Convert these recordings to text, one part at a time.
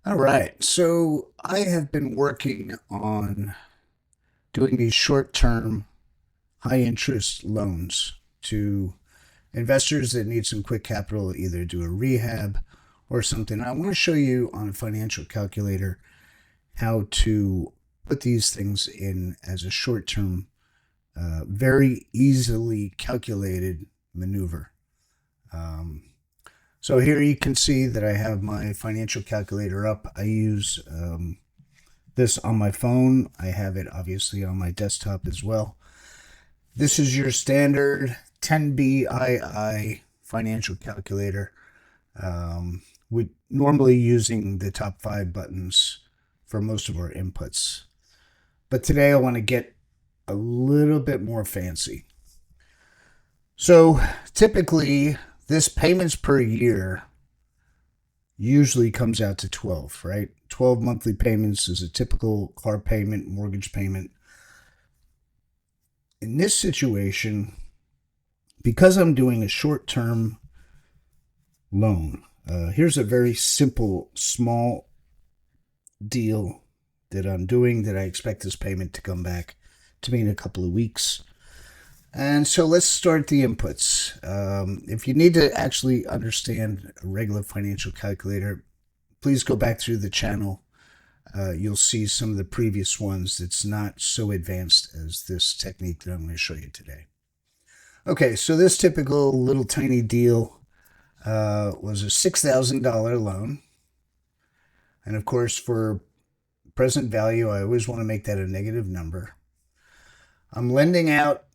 All right. So I have been working on doing these short-term, high-interest loans to investors that need some quick capital, either do a rehab or something. I want to show you on a financial calculator how to put these things in as a short-term, very easily calculated maneuver. Um, so here you can see that I have my financial calculator up. I use this on my phone. I have it obviously on my desktop as well. This is your standard 10BII financial calculator. We normally using the top 5 buttons for most of our inputs. But today I want to get a little bit more fancy. So typically this payments per year usually comes out to 12, right? 12 monthly payments is a typical car payment, mortgage payment. In this situation, because I'm doing a short term loan, here's a very simple, small deal that I'm doing that I expect this payment to come back to me in a couple of weeks. And so let's start the inputs. If you need to actually understand a regular financial calculator, please go back through the channel. You'll see some of the previous ones that's not so advanced as this technique that I'm going to show you today. Okay, so this typical little tiny deal was a $6,000 loan. And of course, for present value, I always want to make that a negative number. I'm lending out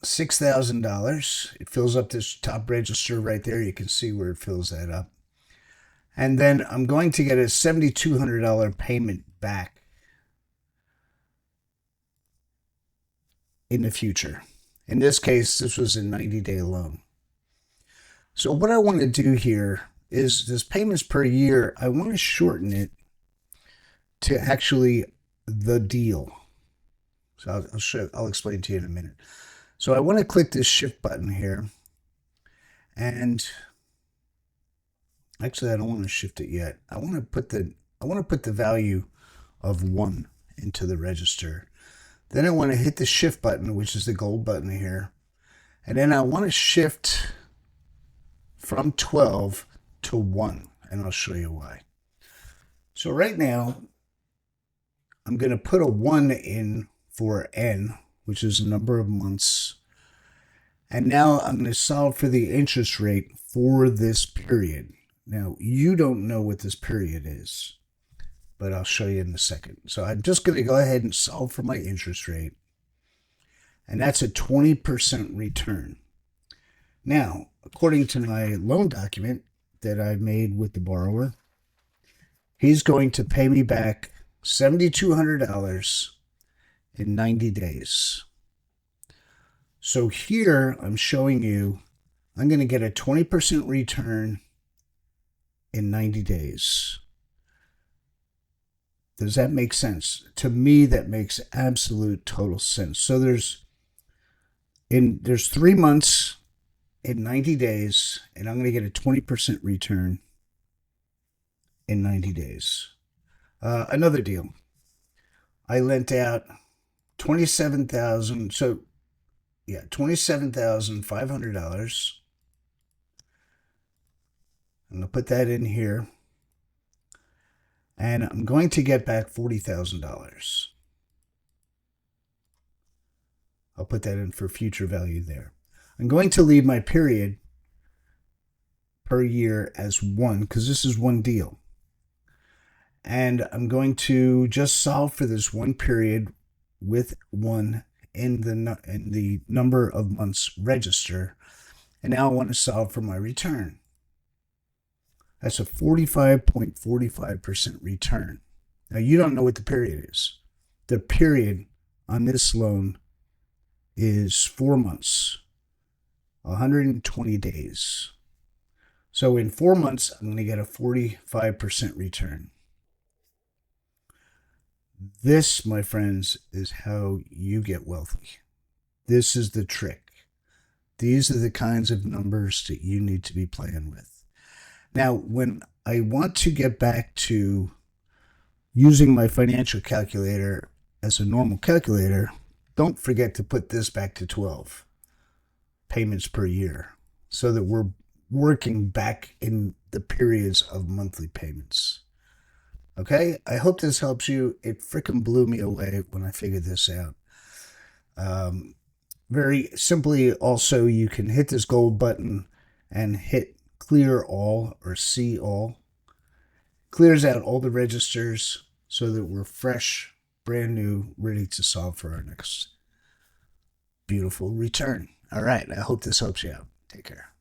$6,000. It fills up this top register right there. You can see where it fills that up. And then I'm going to get a $7,200 payment back in the future. In this case, this was a 90-day loan. So what I want to do here is this payments per year, I want to shorten it to actually the deal. So I'll explain to you in a minute. So I want to click this shift button here. And actually I don't want to shift it yet. I want to put the value of 1 into the register. Then I want to hit the shift button, which is the gold button here. And then I want to shift from 12 to 1, and I'll show you why. So right now, I'm going to put a 1 in for N, which is the number of months. And now I'm going to solve for the interest rate for this period. Now, you don't know what this period is, but I'll show you in a second. So I'm just going to go ahead and solve for my interest rate. And that's a 20% return. Now, according to my loan document that I made with the borrower, he's going to pay me back $7,200 in 90 days. So here I'm showing you I'm going to get a 20% return in 90 days. Does that make sense? To me, that makes absolute total sense. So there's 3 months in 90 days, and I'm going to get a 20% return in 90 days. Another deal. I lent out 27,000. So yeah, $27,500. I'm going to put that in here. And I'm going to get back $40,000. I'll put that in for future value there. I'm going to leave my period per year as 1 because this is one deal. And I'm going to just solve for this one period with 1 in the number of months register. And now I want to solve for my return. That's a 45.45% return. Now, you don't know what the period is. The period on this loan is 4 months, 120 days. So in 4 months, I'm going to get a 45% return. This, my friends, is how you get wealthy. This is the trick. These are the kinds of numbers that you need to be playing with. Now, when I want to get back to using my financial calculator as a normal calculator, don't forget to put this back to 12 payments per year so that we're working back in the periods of monthly payments. Okay, I hope this helps you. It freaking blew me away when I figured this out. Um, Very simply, also, you can hit this gold button and hit clear all or see all. Clears out all the registers so that we're fresh, brand new, ready to solve for our next beautiful return. All right, I hope this helps you out. Take care.